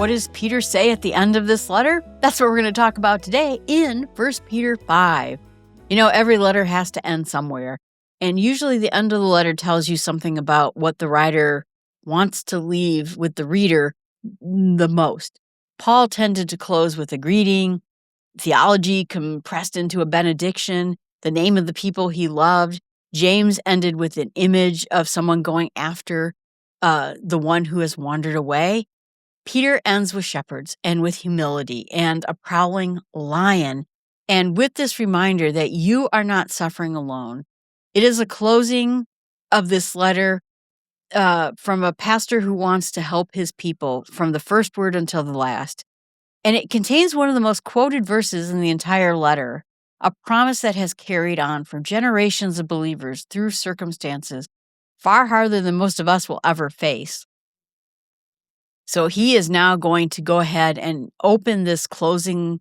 what does Peter say at the end of this letter? That's what we're going to talk about today in 1 Peter 5. Every letter has to end somewhere. And usually the end of the letter tells you something about what the writer wants to leave with the reader the most. Paul tended to close with a greeting, theology compressed into a benediction, the name of the people he loved. James ended with an image of someone going after the one who has wandered away. Peter ends with shepherds and with humility and a prowling lion, and with this reminder that you are not suffering alone. It is a closing of this letter from a pastor who wants to help his people from the first word until the last. And it contains one of the most quoted verses in the entire letter, a promise that has carried on for generations of believers through circumstances far harder than most of us will ever face. So he is now going to go ahead and open this closing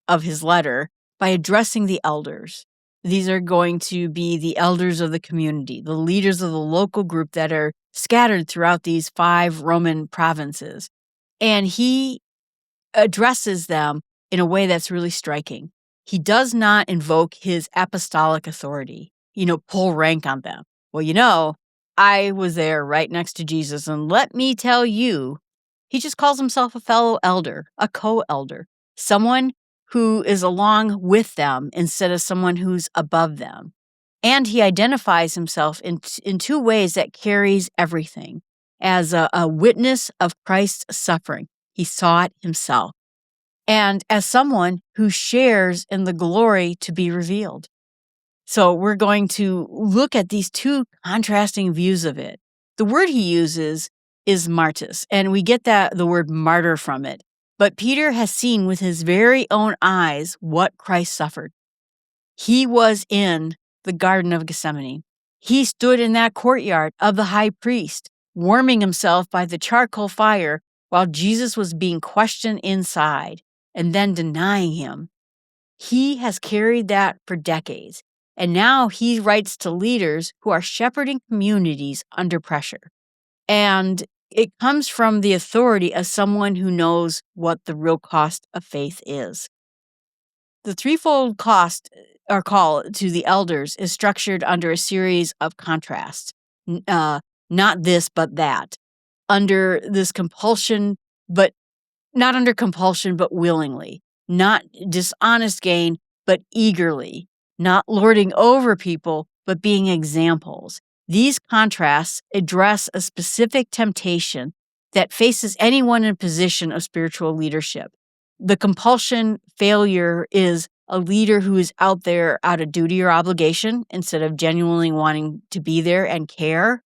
of his letter by addressing the elders. These are going to be the elders of the community, the leaders of the local group that are scattered throughout these 5 Roman provinces. And he addresses them in a way that's really striking. He does not invoke his apostolic authority, pull rank on them. Well, I was there right next to Jesus, and let me tell you, he just calls himself a fellow elder, a co-elder, someone who is along with them instead of someone who's above them. And he identifies himself in 2 ways that carries everything. As a witness of Christ's suffering, he saw it himself. And as someone who shares in the glory to be revealed. So we're going to look at these 2 contrasting views of it. The word he uses is martyrs, and we get the word martyr from it. But Peter has seen with his very own eyes what Christ suffered. He was in the Garden of Gethsemane. He stood in that courtyard of the high priest, warming himself by the charcoal fire while Jesus was being questioned inside and then denying him. He has carried that for decades, and now he writes to leaders who are shepherding communities under pressure. And it comes from the authority of someone who knows what the real cost of faith is. The threefold cost or call to the elders is structured under a series of contrasts. Not this, but that. Under this compulsion, but not under compulsion, but willingly. Not dishonest gain, but eagerly. Not lording over people, but being examples. These contrasts address a specific temptation that faces anyone in a position of spiritual leadership. The compulsion failure is a leader who is out there out of duty or obligation instead of genuinely wanting to be there and care.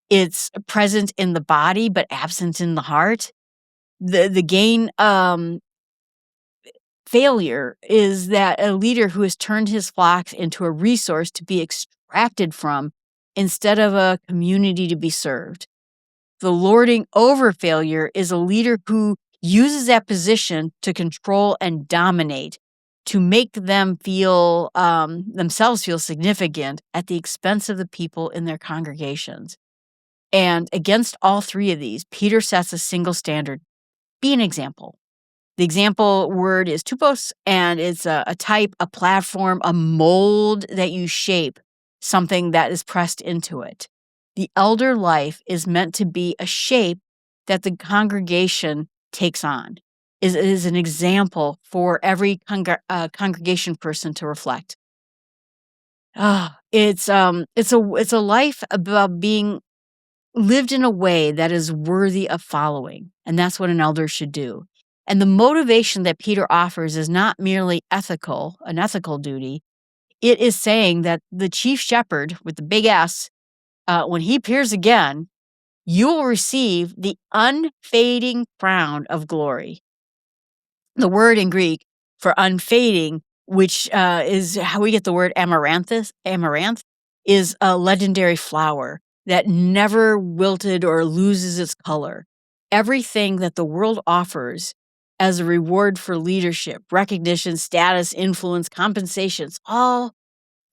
It's present in the body but absent in the heart. The gain failure is that a leader who has turned his flocks into a resource to be extracted from instead of a community to be served. The lording over failure is a leader who uses that position to control and dominate, to make them feel themselves feel significant at the expense of the people in their congregations. And against all 3 of these, Peter sets a single standard: be an example. The example word is tupos, and it's a type, a platform, a mold that you shape something that is pressed into it. The elder life is meant to be a shape that the congregation takes on. Is an example for every congregation person to reflect. It's a life about being lived in a way that is worthy of following, and that's what an elder should do. And the motivation that Peter offers is not merely an ethical duty. It is saying that the chief shepherd, with the big S, when he appears again, you will receive the unfading crown of glory. The word in Greek for unfading, which is how we get the word amaranth, is a legendary flower that never wilted or loses its color. Everything that the world offers as a reward for leadership, recognition, status, influence, compensation, it's all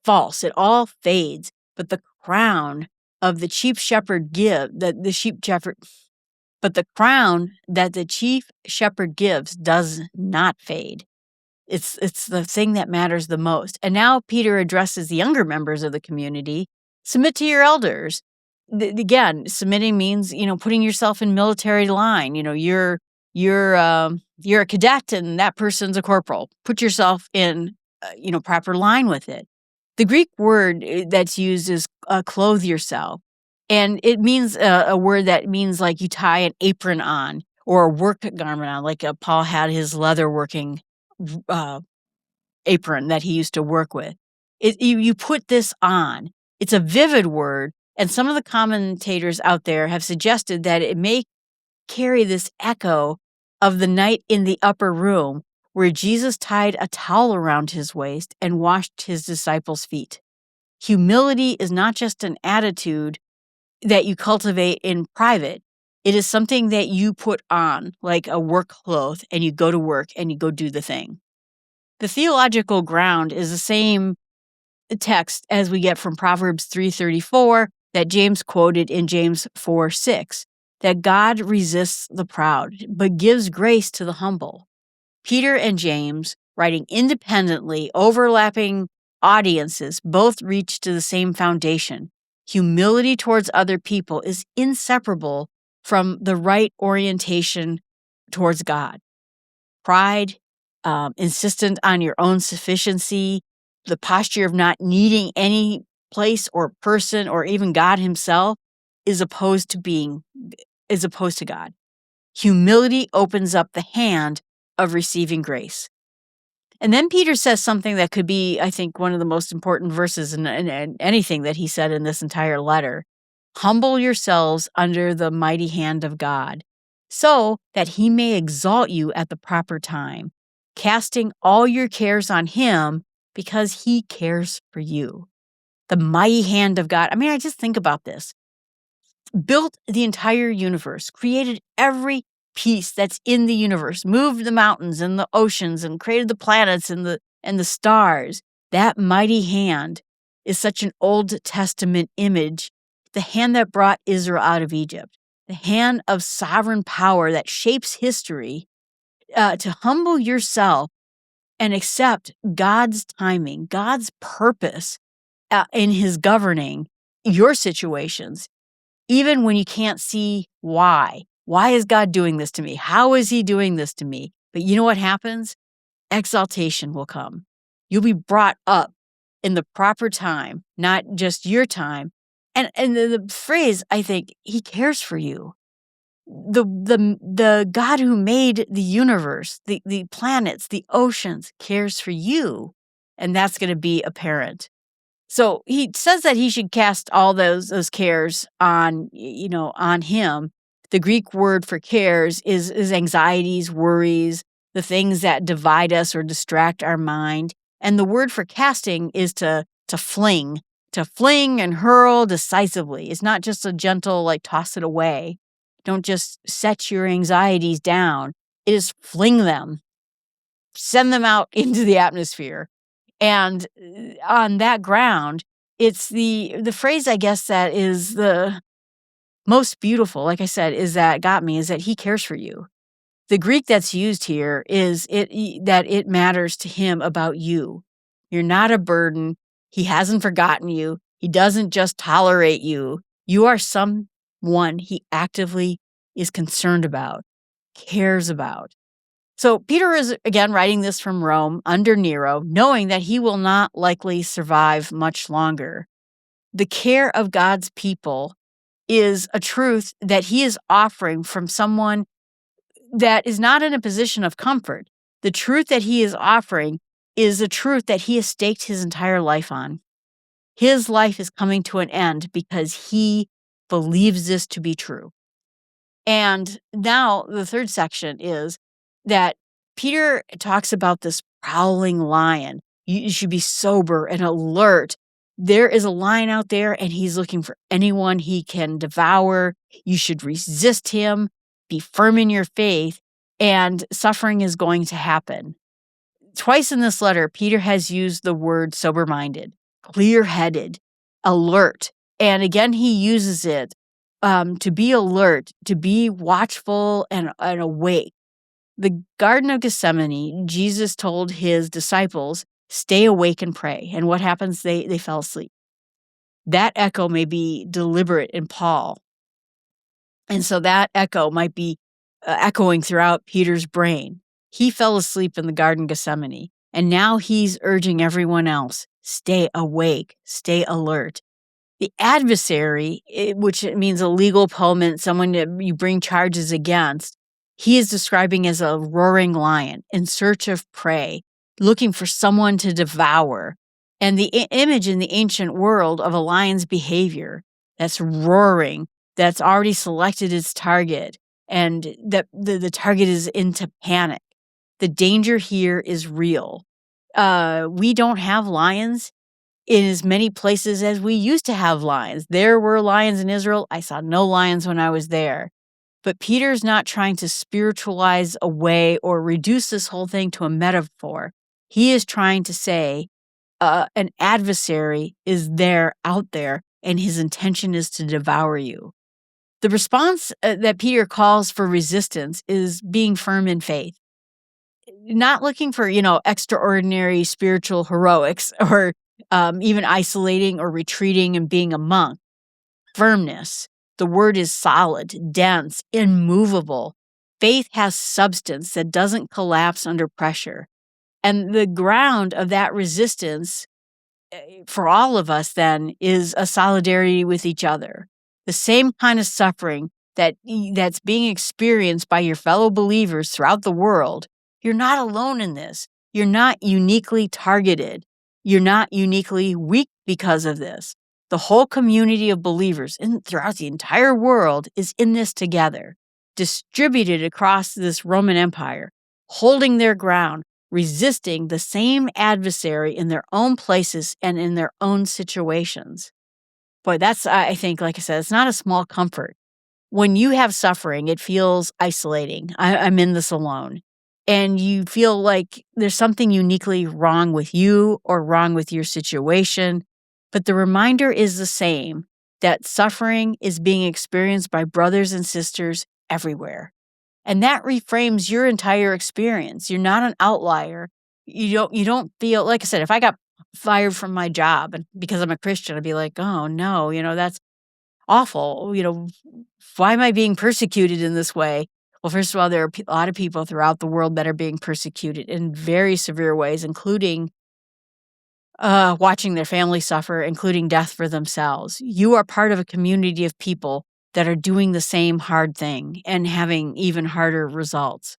false. It all fades. But the crown of the chief shepherd but the crown that the chief shepherd gives does not fade. It's the thing that matters the most. And now Peter addresses the younger members of the community. Submit to your elders. Again, submitting means, putting yourself in military line. You're a cadet and that person's a corporal. Put yourself in, proper line with it. The Greek word that's used is clothe yourself. And it means a word that means like you tie an apron on or a work garment on, like Paul had his leather working apron that he used to work with. You put this on. It's a vivid word, and some of the commentators out there have suggested that it may carry this echo of the night in the upper room where Jesus tied a towel around his waist and washed his disciples' feet. Humility is not just an attitude that you cultivate in private. It is something that you put on, like a work cloth, and you go to work and you go do the thing. The theological ground is the same text as we get from Proverbs 3:34 that James quoted in James 4:6, that God resists the proud, but gives grace to the humble. Peter and James, writing independently, overlapping audiences, both reach to the same foundation. Humility towards other people is inseparable from the right orientation towards God. Pride, insistent on your own sufficiency, the posture of not needing any place or person or even God himself is opposed to God. Humility opens up the hand of receiving grace. And then Peter says something that could be, I think, one of the most important verses in anything that he said in this entire letter. Humble yourselves under the mighty hand of God, so that he may exalt you at the proper time, casting all your cares on him because he cares for you. The mighty hand of God. I mean, I just think about this. Built the entire universe, created every piece that's in the universe, moved the mountains and the oceans and created the planets and the stars. That mighty hand is such an Old Testament image, the hand that brought Israel out of Egypt, the hand of sovereign power that shapes history. To humble yourself and accept God's timing, God's purpose in his governing your situations, even when you can't see why. Why is God doing this to me? How is he doing this to me? But you know what happens? Exaltation will come. You'll be brought up in the proper time, not just your time. And the phrase, I think, he cares for you. The God who made the universe, the planets, the oceans, cares for you. And that's going to be apparent. So he says that he should cast all those cares on him. The Greek word for cares is anxieties, worries, the things that divide us or distract our mind. And the word for casting is to fling and hurl decisively. It's not just a gentle, like, toss it away. Don't just set your anxieties down. It is fling them, send them out into the atmosphere. And on that ground, it's the phrase, I guess, that is the most beautiful, like I said, is that he cares for you. The Greek that's used here is that it matters to him about you. You're not a burden. He hasn't forgotten you. He doesn't just tolerate you. You are someone he actively is concerned about, cares about. So Peter is, again, writing this from Rome under Nero, knowing that he will not likely survive much longer. The care of God's people is a truth that he is offering from someone that is not in a position of comfort. The truth that he is offering is a truth that he has staked his entire life on. His life is coming to an end because he believes this to be true. And now the third section is that Peter talks about this prowling lion. You should be sober and alert. There is a lion out there and he's looking for anyone he can devour. You should resist him, be firm in your faith, and suffering is going to happen. Twice in this letter, Peter has used the word sober-minded, clear-headed, alert. And again, he uses it to be alert, to be watchful and awake. The Garden of Gethsemane, Jesus told his disciples, stay awake and pray. And what happens? They fell asleep. That echo may be deliberate in Paul. And so that echo might be echoing throughout Peter's brain. He fell asleep in the Garden of Gethsemane, and now he's urging everyone else, stay awake, stay alert. The adversary, which means a legal opponent, someone that you bring charges against, he is describing as a roaring lion in search of prey, looking for someone to devour. And the image in the ancient world of a lion's behavior that's roaring, that's already selected its target, and that the target is into panic. The danger here is real. We don't have lions in as many places as we used to have lions. There were lions in Israel. I saw no lions when I was there. But Peter's not trying to spiritualize away or reduce this whole thing to a metaphor. He is trying to say an adversary is there, out there, and his intention is to devour you. The response that Peter calls for resistance is being firm in faith. Not looking for, extraordinary spiritual heroics or even isolating or retreating and being a monk. Firmness. The word is solid, dense, immovable. Faith has substance that doesn't collapse under pressure. And the ground of that resistance for all of us then is a solidarity with each other. The same kind of suffering that's being experienced by your fellow believers throughout the world. You're not alone in this. You're not uniquely targeted. You're not uniquely weak because of this. The whole community of believers throughout the entire world is in this together, distributed across this Roman Empire, holding their ground, resisting the same adversary in their own places and in their own situations. Boy, that's, I think, like I said, it's not a small comfort. When you have suffering, it feels isolating. I'm in this alone. And you feel like there's something uniquely wrong with you or wrong with your situation. But the reminder is the same, that suffering is being experienced by brothers and sisters everywhere. And that reframes your entire experience. You're not an outlier. You don't feel, like I said, if I got fired from my job and because I'm a Christian, I'd be like, oh no, that's awful. Why am I being persecuted in this way? Well, first of all, there are a lot of people throughout the world that are being persecuted in very severe ways, including watching their family suffer, including death for themselves. You are part of a community of people that are doing the same hard thing and having even harder results.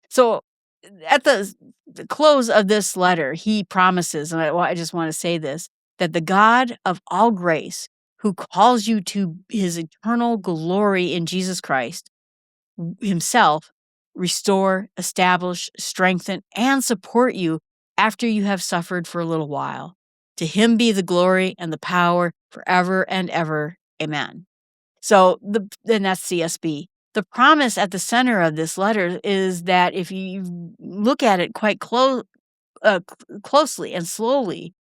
So at the close of this letter, he promises, and I just want to say this, that the God of all grace, who calls you to his eternal glory in Jesus Christ, himself, restore, establish, strengthen, and support you after you have suffered for a little while. To him be the glory and the power forever and ever. Amen. So, and that's CSB. The promise at the center of this letter is that if you look at it quite closely and slowly,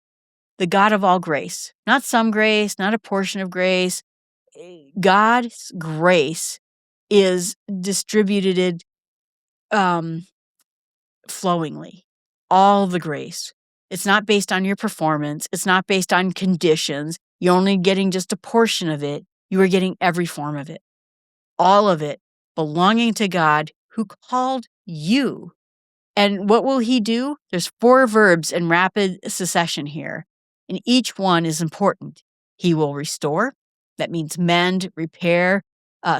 the God of all grace, not some grace, not a portion of grace, God's grace is distributed flowingly. All the grace. It's not based on your performance. It's not based on conditions. You're only getting just a portion of it. You are getting every form of it. All of it belonging to God who called you. And what will he do? There's 4 verbs in rapid succession here, and each one is important. He will restore. That means mend, repair,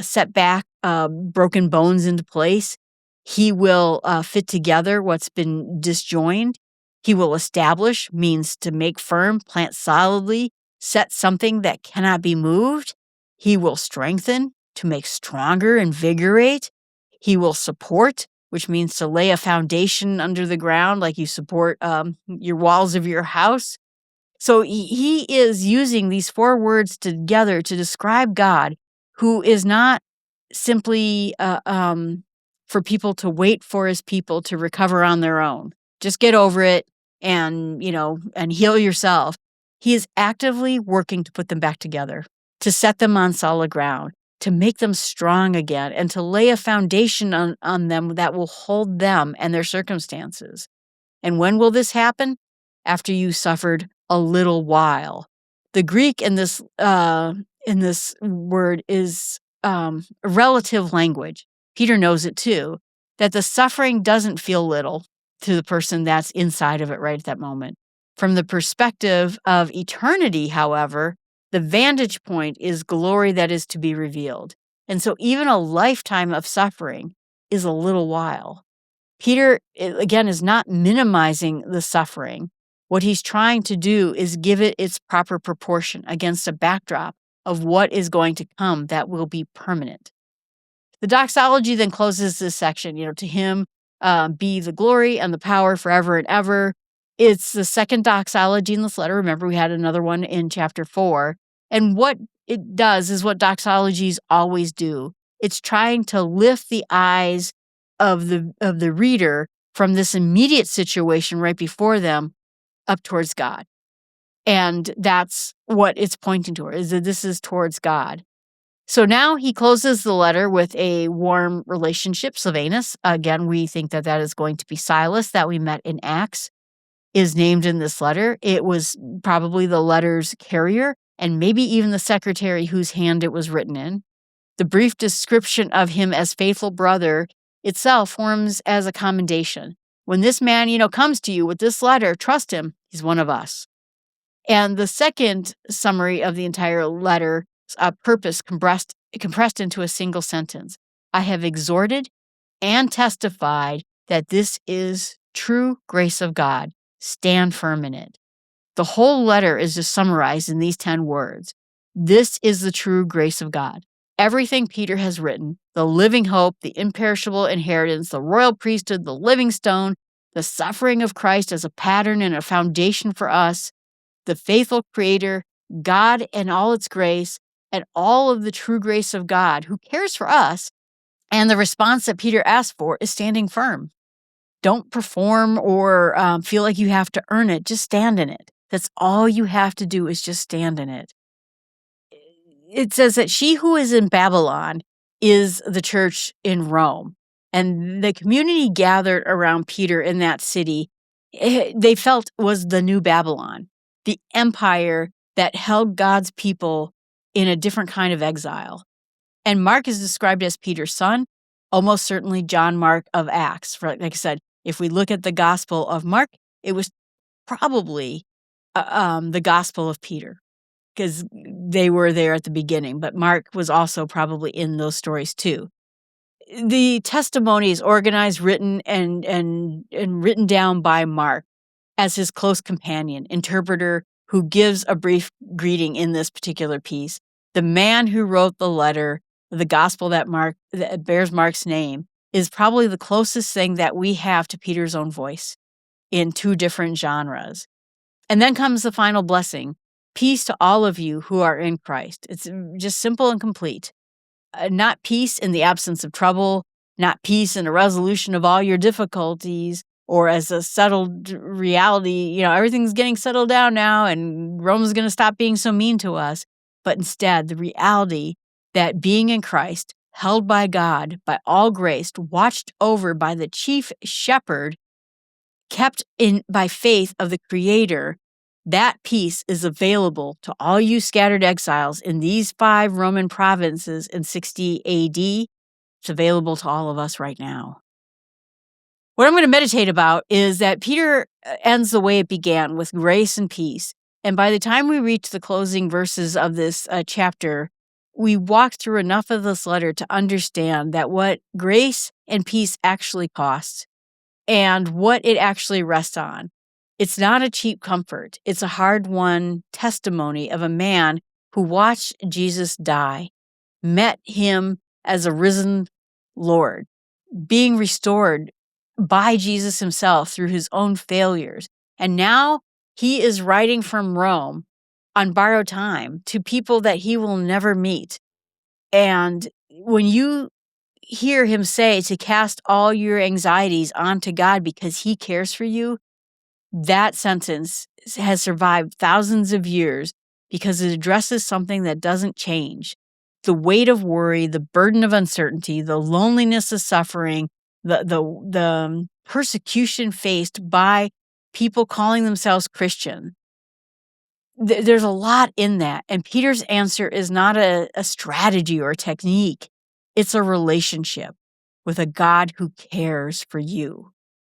set back broken bones into place. He will fit together what's been disjoined. He will establish, means to make firm, plant solidly, set something that cannot be moved. He will strengthen, to make stronger, invigorate. He will support, which means to lay a foundation under the ground like you support your walls of your house. So he is using these 4 words together to describe God, who is not simply for people to wait for his people to recover on their own. Just get over it and, and heal yourself. He is actively working to put them back together. to set them on solid ground, to make them strong again, and to lay a foundation on them that will hold them and their circumstances. And when will this happen? After you suffered a little while. The Greek in this word is relative language. Peter knows it too, that the suffering doesn't feel little to the person that's inside of it right at that moment. From the perspective of eternity, however, the vantage point is glory that is to be revealed. And so even a lifetime of suffering is a little while. Peter, again, is not minimizing the suffering. What he's trying to do is give it its proper proportion against a backdrop of what is going to come that will be permanent. The doxology then closes this section, to him be the glory and the power forever and ever. It's the second doxology in this letter. Remember, we had another one in chapter 4. And what it does is what doxologies always do. It's trying to lift the eyes of the reader from this immediate situation right before them up towards God. And that's what it's pointing toward, is that this is towards God. So now he closes the letter with a warm relationship. Silvanus, again, we think that is going to be Silas that we met in Acts, is named in this letter. It was probably the letter's carrier and maybe even the secretary whose hand it was written in. The brief description of him as faithful brother itself forms as a commendation. When this man, comes to you with this letter, trust him. He's one of us. And the second summary of the entire letter, purpose compressed into a single sentence. I have exhorted and testified that this is true grace of God. Stand firm in it. The whole letter is just summarized in these 10 words. This is the true grace of God. Everything Peter has written, the living hope, the imperishable inheritance, the royal priesthood, the living stone, the suffering of Christ as a pattern and a foundation for us, the faithful Creator, God and all its grace, and all of the true grace of God who cares for us. And the response that Peter asked for is standing firm. Don't perform or feel like you have to earn it. Just stand in it. That's all you have to do, is just stand in it. It says that she who is in Babylon is the church in Rome. And the community gathered around Peter in that city, they felt was the new Babylon, the empire that held God's people in a different kind of exile. And Mark is described as Peter's son, almost certainly John Mark of Acts. Like I said, if we look at the Gospel of Mark, it was probably the Gospel of Peter, because they were there at the beginning. But Mark was also probably in those stories too. The testimony is organized, written, and written down by Mark as his close companion, interpreter, who gives a brief greeting in this particular piece. The man who wrote the letter, the gospel that bears Mark's name, is probably the closest thing that we have to Peter's own voice in 2 different genres. And then comes the final blessing. Peace to all of you who are in Christ. It's just simple and complete. Not peace in the absence of trouble, not peace in a resolution of all your difficulties, or as a settled reality, everything's getting settled down now and Rome's going to stop being so mean to us. But instead, the reality that being in Christ, held by God, by all grace, watched over by the chief shepherd, kept in by faith of the Creator, that peace is available to all you scattered exiles in these 5 Roman provinces in 60 AD. It's available to all of us right now. What I'm going to meditate about is that Peter ends the way it began, with grace and peace. And by the time we reach the closing verses of this chapter, we walk through enough of this letter to understand that what grace and peace actually costs and what it actually rests on. It's not a cheap comfort. It's a hard-won testimony of a man who watched Jesus die, met him as a risen Lord, being restored by Jesus himself through his own failures. And now he is writing from Rome on borrowed time to people that he will never meet. And when you hear him say to cast all your anxieties onto God because he cares for you, that sentence has survived thousands of years because it addresses something that doesn't change. The weight of worry, the burden of uncertainty, the loneliness of suffering, the persecution faced by people calling themselves Christian. There's a lot in that. And Peter's answer is not a strategy or a technique. It's a relationship with a God who cares for you.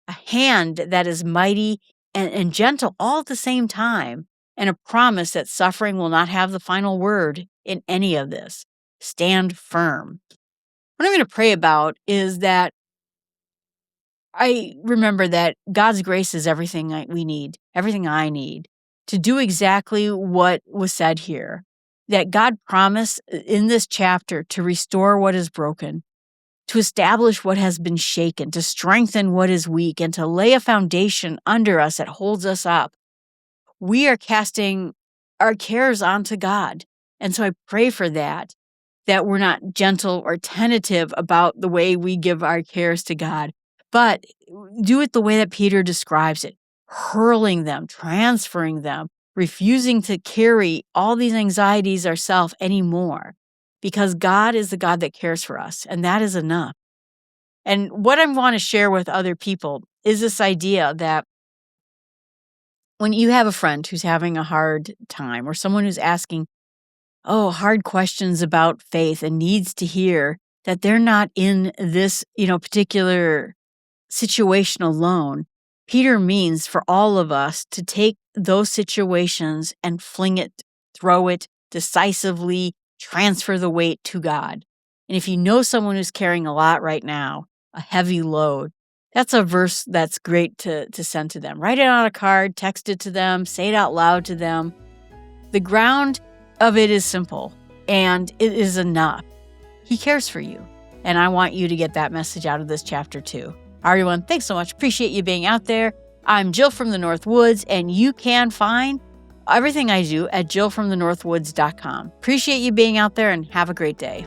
A hand that is mighty and gentle all at the same time, and a promise that suffering will not have the final word in any of this. Stand firm. What I'm going to pray about is that I remember that God's grace is everything we need, everything I need to do exactly what was said here. That God promised in this chapter to restore what is broken, to establish what has been shaken, to strengthen what is weak, and to lay a foundation under us that holds us up. We are casting our cares onto God. And so I pray for that we're not gentle or tentative about the way we give our cares to God, but do it the way that Peter describes it, hurling them, transferring them, refusing to carry all these anxieties ourselves anymore, because God is the God that cares for us, and that is enough. And what I want to share with other people is this idea that when you have a friend who's having a hard time, or someone who's asking hard questions about faith and needs to hear that they're not in this, particular situation alone, Peter means for all of us to take those situations and fling it, throw it decisively, transfer the weight to God. And if you know someone who's carrying a lot right now, a heavy load, that's a verse that's great to send to them. Write it on a card, text it to them, say it out loud to them. The ground of it is simple, and it is enough. He cares for you, and I want you to get that message out of this chapter too. Everyone, thanks so much. Appreciate you being out there. I'm Jill from the North Woods, and you can find everything I do at jillfromthenorthwoods.com. Appreciate you being out there, and have a great day.